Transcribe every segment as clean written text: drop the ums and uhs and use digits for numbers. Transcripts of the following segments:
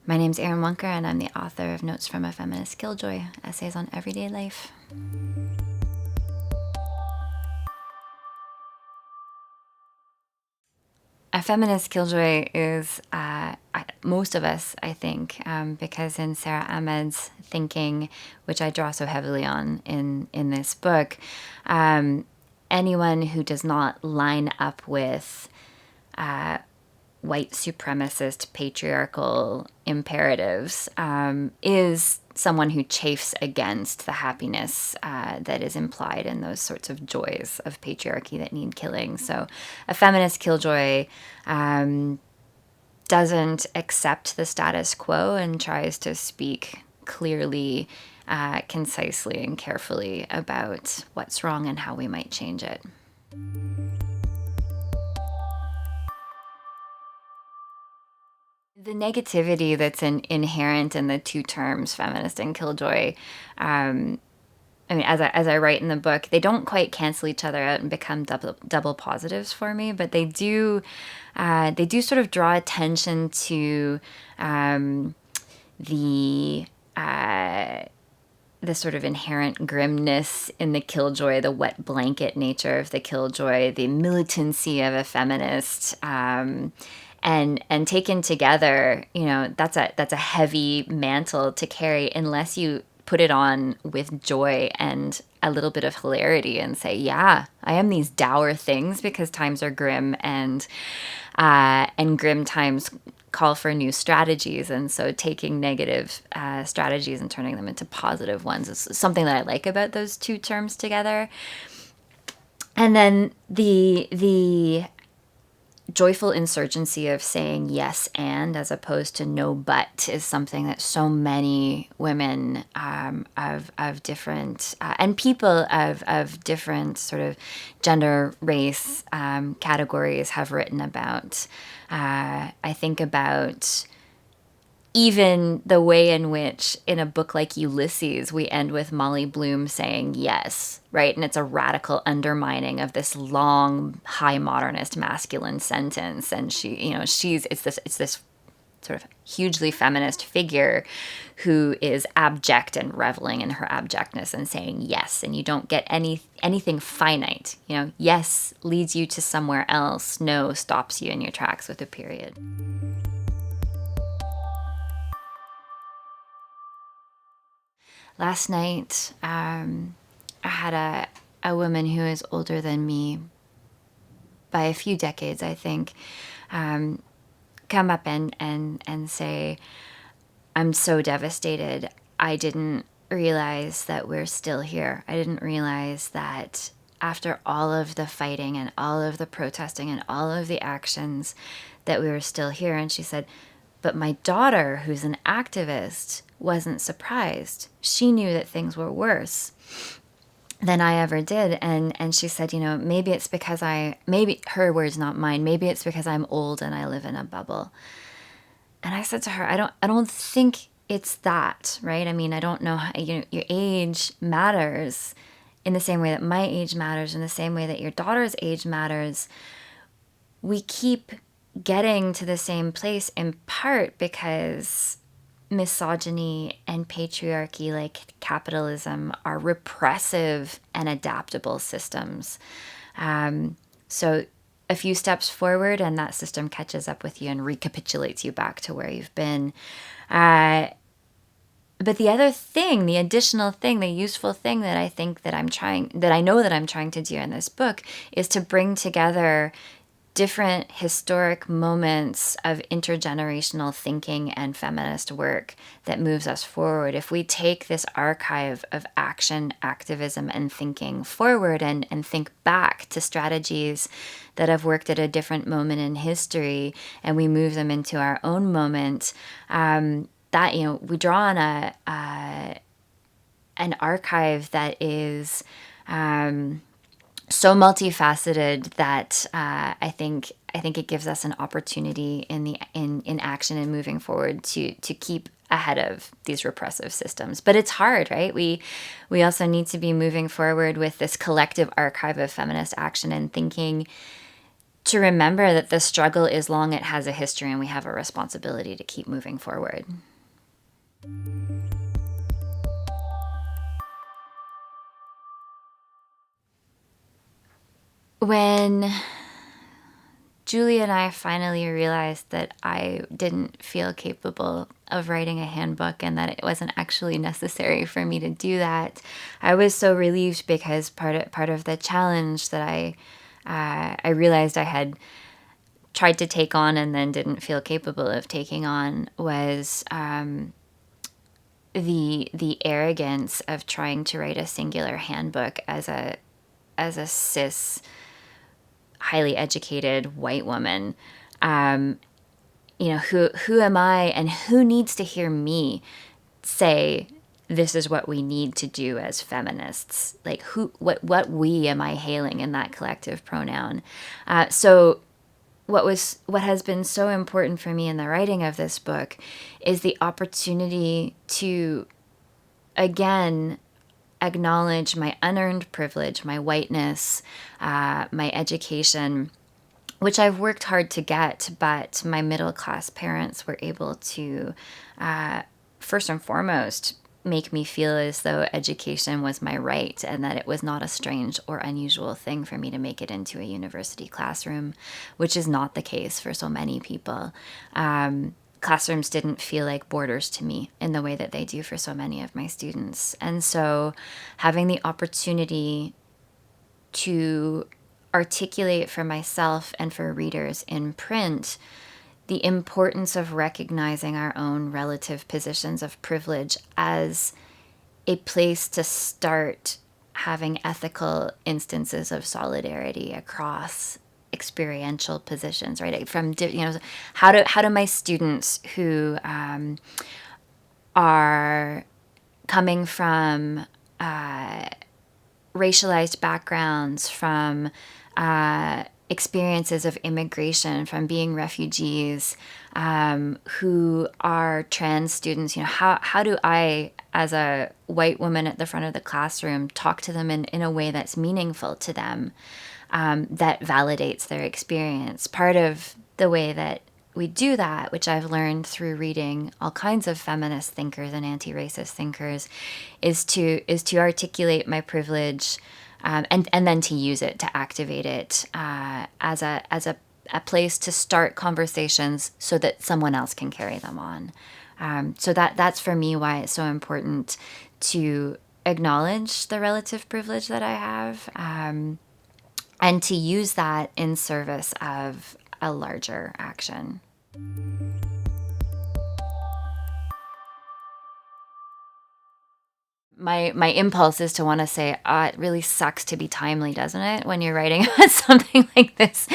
My name's Erin Wunker, and I'm the author of Notes from a Feminist Killjoy, essays on everyday life. A feminist killjoy is most of us, I think, because in Sara Ahmed's thinking, which I draw so heavily on in this book, anyone who does not line up with white supremacist patriarchal imperatives is someone who chafes against the happiness that is implied in those sorts of joys of patriarchy that need killing. So a feminist killjoy doesn't accept the status quo and tries to speak clearly, concisely, and carefully about what's wrong and how we might change it. The negativity that's inherent in the two terms, feminist and killjoy, I mean, as I write in the book, they don't quite cancel each other out and become double positives for me, but they do sort of draw attention to the sort of inherent grimness in the killjoy, the wet blanket nature of the killjoy, the militancy of a feminist. And taken together, that's a heavy mantle to carry unless you put it on with joy and a little bit of hilarity and say, yeah, I am these dour things because times are grim, and grim times call for new strategies. And so taking negative strategies and turning them into positive ones is something that I like about those two terms together. And then the joyful insurgency of saying yes and as opposed to no but is something that so many women of different and people of different sort of gender, race categories have written about. I think about even the way in which in a book like Ulysses, we end with Molly Bloom saying yes, right? And it's a radical undermining of this long, high modernist masculine sentence. And it's this sort of hugely feminist figure who is abject and reveling in her abjectness and saying yes. And you don't get anything finite. Yes leads you to somewhere else. No stops you in your tracks with a period. Last night, I had a woman who is older than me by a few decades, I think, come up and say, I'm so devastated. I didn't realize that we're still here. I didn't realize that after all of the fighting and all of the protesting and all of the actions that we were still here. And she said, but my daughter, who's an activist, wasn't surprised. She knew that things were worse than I ever did. And she said, maybe it's because maybe her words, not mine, maybe it's because I'm old and I live in a bubble. And I said to her, I don't think it's that, right? I mean, I don't know how, your age matters in the same way that my age matters, in the same way that your daughter's age matters. We keep getting to the same place in part because misogyny and patriarchy, like capitalism, are repressive and adaptable systems. So a few steps forward and that system catches up with you and recapitulates you back to where you've been. But the other thing, the additional thing, the useful thing that I know that I'm trying to do in this book is to bring together different historic moments of intergenerational thinking and feminist work that moves us forward. If we take this archive of action, activism, and thinking forward and think back to strategies that have worked at a different moment in history, and we move them into our own moment, we draw on an archive that is so multifaceted that I think it gives us an opportunity in action and moving forward to keep ahead of these repressive systems. But it's hard, right? We also need to be moving forward with this collective archive of feminist action and thinking to remember that the struggle is long, it has a history, and we have a responsibility to keep moving forward. When Julie and I finally realized that I didn't feel capable of writing a handbook and that it wasn't actually necessary for me to do that, I was so relieved, because part of the challenge that I realized I had tried to take on and then didn't feel capable of taking on was the arrogance of trying to write a singular handbook as a cis, highly educated white woman. Who am I, and who needs to hear me say this is what we need to do as feminists? Like, what we am I hailing in that collective pronoun? So what has been so important for me in the writing of this book is the opportunity to, again, acknowledge my unearned privilege, my whiteness, my education, which I've worked hard to get, but my middle-class parents were able to, first and foremost, make me feel as though education was my right and that it was not a strange or unusual thing for me to make it into a university classroom, which is not the case for so many people. Classrooms didn't feel like borders to me in the way that they do for so many of my students. And so having the opportunity to articulate for myself and for readers in print the importance of recognizing our own relative positions of privilege as a place to start having ethical instances of solidarity across experiential positions, right? From, how do my students who are coming from racialized backgrounds, from experiences of immigration, from being refugees, who are trans students, how do I, as a white woman at the front of the classroom, talk to them in a way that's meaningful to them, that validates their experience? Part of the way that we do that, which I've learned through reading all kinds of feminist thinkers and anti-racist thinkers, is to articulate my privilege, and then to use it, to activate it as a place to start conversations so that someone else can carry them on. So that's for me why it's so important to acknowledge the relative privilege that I have, and to use that in service of a larger action. My impulse is to want to say, it really sucks to be timely, doesn't it? When you're writing about something like this,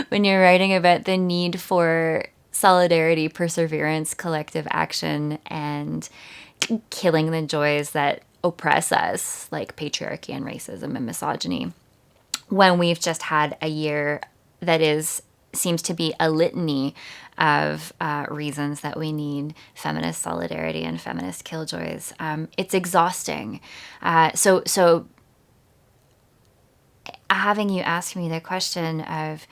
when you're writing about the need for solidarity, perseverance, collective action, and killing the joys that oppress us, like patriarchy and racism and misogyny, when we've just had a year that seems to be a litany of reasons that we need feminist solidarity and feminist killjoys. It's exhausting. So having you ask me the question of,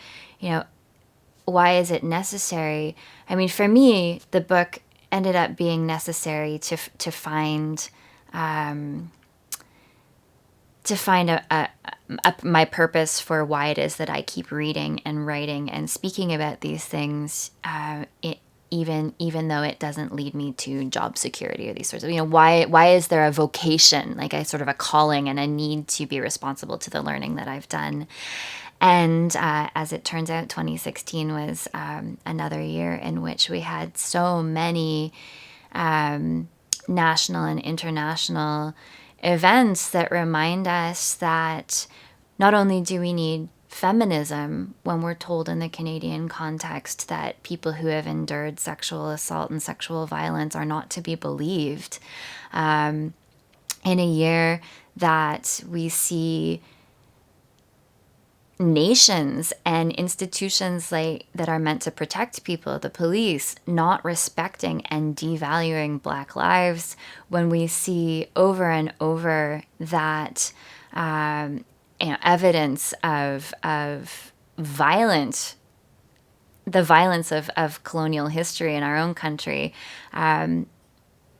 why is it necessary? I mean, for me, the book ended up being necessary to find my purpose for why it is that I keep reading and writing and speaking about these things, even though it doesn't lead me to job security or these sorts of, why is there a vocation, like a sort of a calling and a need to be responsible to the learning that I've done? And as it turns out, 2016 was another year in which we had so many national and international events that remind us that not only do we need feminism when we're told in the Canadian context that people who have endured sexual assault and sexual violence are not to be believed, in a year that we see nations and institutions that are meant to protect people, the police, not respecting and devaluing Black lives, when we see over and over that evidence of violent, the violence of colonial history in our own country,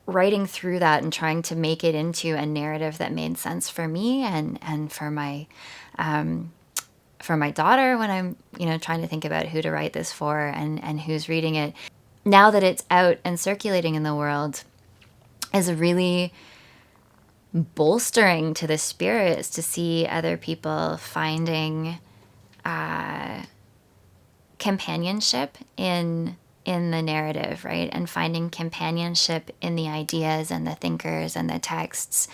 writing through that and trying to make it into a narrative that made sense for me and for my daughter when I'm, trying to think about who to write this for and who's reading it. Now that it's out and circulating in the world, is really bolstering to the spirits to see other people finding companionship in the narrative, right? And finding companionship in the ideas and the thinkers and the texts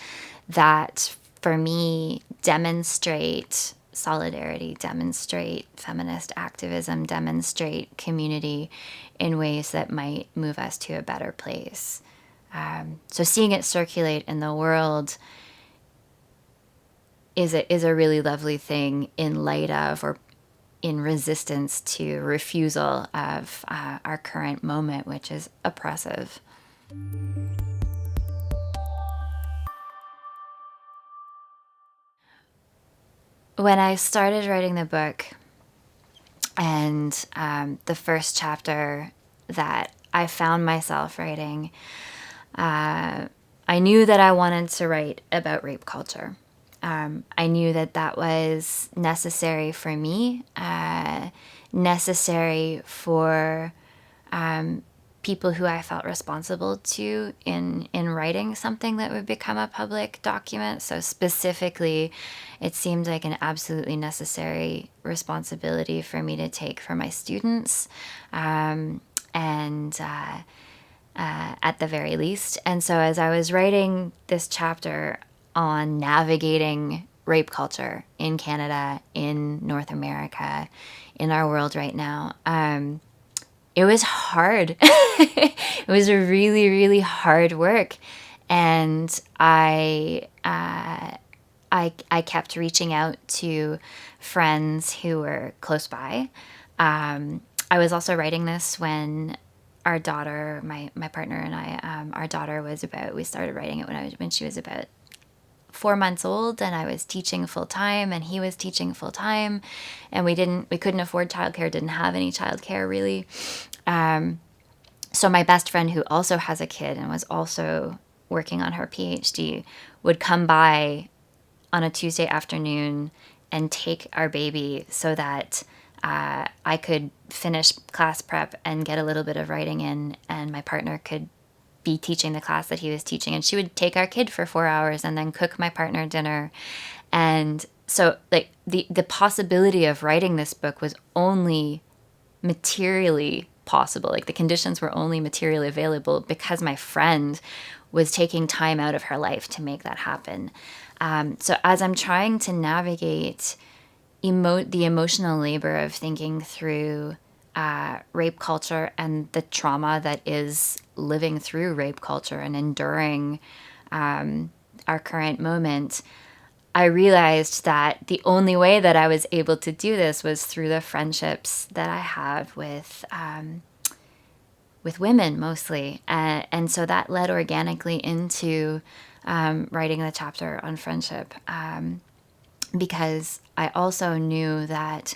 that, for me, demonstrate solidarity, demonstrate feminist activism, demonstrate community in ways that might move us to a better place. So seeing it circulate in the world is a really lovely thing in light of, or in resistance to, refusal of our current moment, which is oppressive. When I started writing the book, and the first chapter that I found myself writing, I knew that I wanted to write about rape culture. I knew that was necessary for me, necessary for people who I felt responsible to in writing something that would become a public document. So specifically, it seemed like an absolutely necessary responsibility for me to take for my students, at the very least. And so as I was writing this chapter on navigating rape culture in Canada, in North America, in our world right now, it was hard. It was a really, really hard work. And I kept reaching out to friends who were close by. I was also writing this when our daughter, my partner and I, our daughter we started writing it when she was about 4 months old, and I was teaching full time and he was teaching full time, and we couldn't afford childcare, didn't have any childcare really. So my best friend, who also has a kid and was also working on her PhD, would come by on a Tuesday afternoon and take our baby so that I could finish class prep and get a little bit of writing in, and my partner could be teaching the class that he was teaching. And she would take our kid for 4 hours and then cook my partner dinner. And so like the possibility of writing this book was only materially possible. Like the conditions were only materially available because my friend was taking time out of her life to make that happen. So as I'm trying to navigate the emotional labor of thinking through rape culture and the trauma that is living through rape culture and enduring our current moment, I realized that the only way that I was able to do this was through the friendships that I have with women mostly. And so that led organically into writing the chapter on friendship, because I also knew that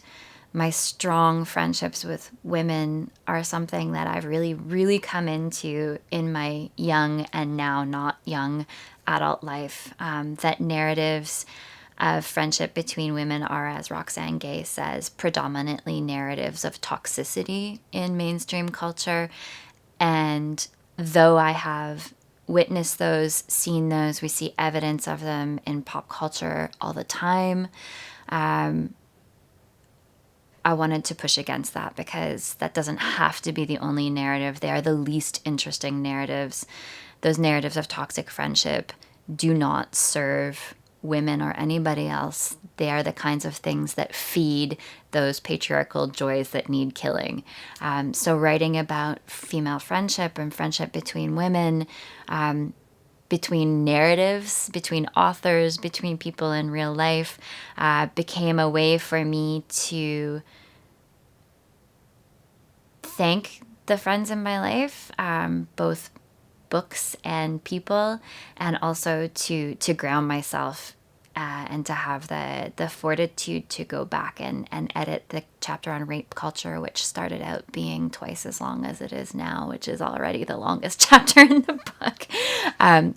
my strong friendships with women are something that I've really, really come into in my young and now not young adult life. That narratives of friendship between women are, as Roxane Gay says, predominantly narratives of toxicity in mainstream culture. And though I have witnessed those, seen those, we see evidence of them in pop culture all the time, I wanted to push against that, because that doesn't have to be the only narrative. They are the least interesting narratives. Those narratives of toxic friendship do not serve women or anybody else. They are the kinds of things that feed those patriarchal joys that need killing. So writing about female friendship and friendship between women, between narratives, between authors, between people in real life, became a way for me to thank the friends in my life, both books and people, and also to ground myself and to have the fortitude to go back and edit the chapter on rape culture, which started out being twice as long as it is now, which is already the longest chapter in the book.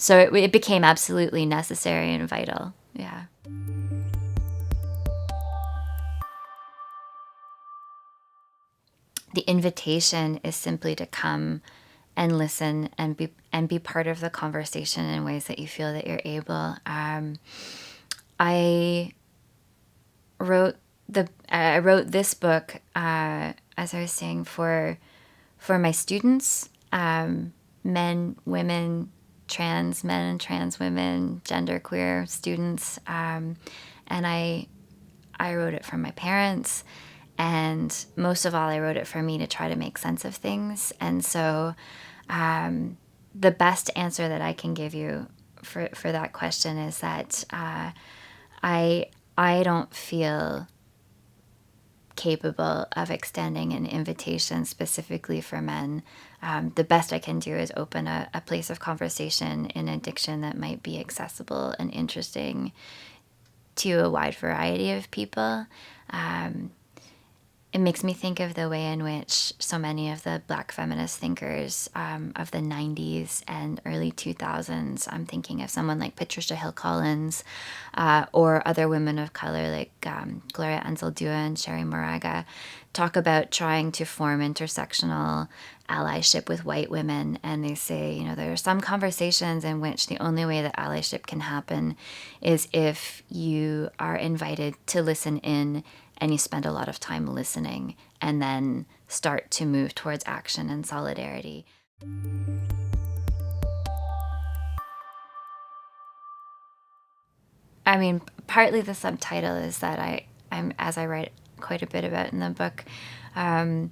So it became absolutely necessary and vital. Yeah. The invitation is simply to come and listen and be part of the conversation in ways that you feel that you're able. I wrote this book, as I was saying, for my students, men, women, trans men and trans women, genderqueer students, and I wrote it for my parents. And most of all, I wrote it for me to try to make sense of things. And so the best answer that I can give you for that question is that I don't feel capable of extending an invitation specifically for men. The best I can do is open a place of conversation in addiction that might be accessible and interesting to a wide variety of people. It makes me think of the way in which so many of the Black feminist thinkers of the 90s and early 2000s, I'm thinking of someone like Patricia Hill Collins, or other women of color like Gloria Anzaldúa and Sherry Moraga, talk about trying to form intersectional allyship with white women. And they say, there are some conversations in which the only way that allyship can happen is if you are invited to listen in and you spend a lot of time listening and then start to move towards action and solidarity. I mean, partly the subtitle is that I'm as I write quite a bit about in the book, I'm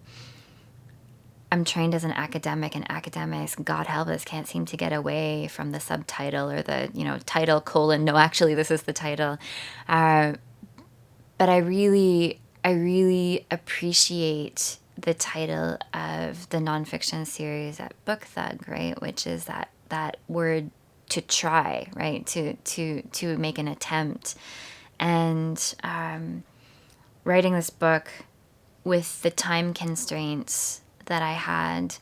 trained as an academic, and academics, God help us, can't seem to get away from the subtitle or the, title : no, actually, this is the title. But I really appreciate the title of the nonfiction series at BookThug, right? Which is that word to try, right? To make an attempt. And writing this book with the time constraints that I had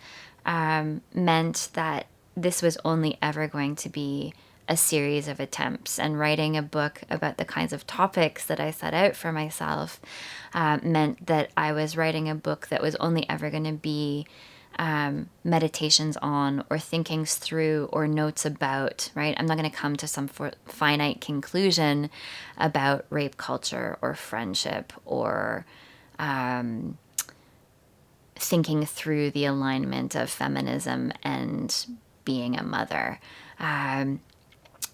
meant that this was only ever going to be a series of attempts, and writing a book about the kinds of topics that I set out for myself meant that I was writing a book that was only ever going to be meditations on or thinkings through or notes about, right? I'm not going to come to some finite conclusion about rape culture or friendship or thinking through the alignment of feminism and being a mother.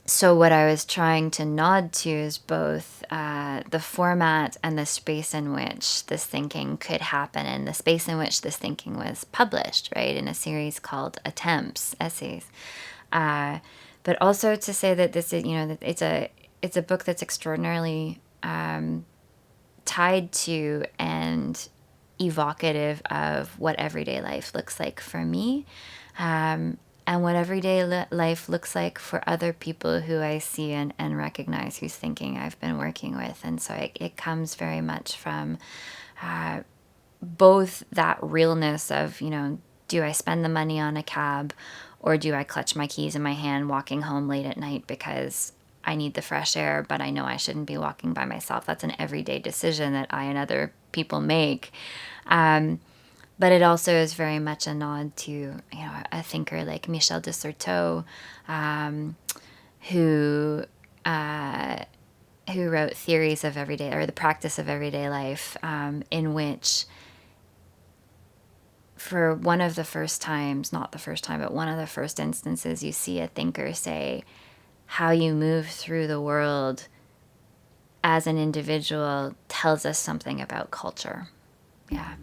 So what I was trying to nod to is both the format and the space in which this thinking could happen, and the space in which this thinking was published, right, in a series called Attempts, Essays. But also to say that this is, that it's a book that's extraordinarily tied to and evocative of what everyday life looks like for me. And what everyday life looks like for other people who I see and recognize, whose thinking I've been working with. And so it comes very much from both that realness of, do I spend the money on a cab, or do I clutch my keys in my hand walking home late at night because I need the fresh air, but I know I shouldn't be walking by myself. That's an everyday decision that I and other people make. But it also is very much a nod to, a thinker like Michel de Certeau, who wrote Theories of Everyday, or The Practice of Everyday Life, in which, for one of the first times, not the first time, but one of the first instances, you see a thinker say, how you move through the world as an individual tells us something about culture. Yeah.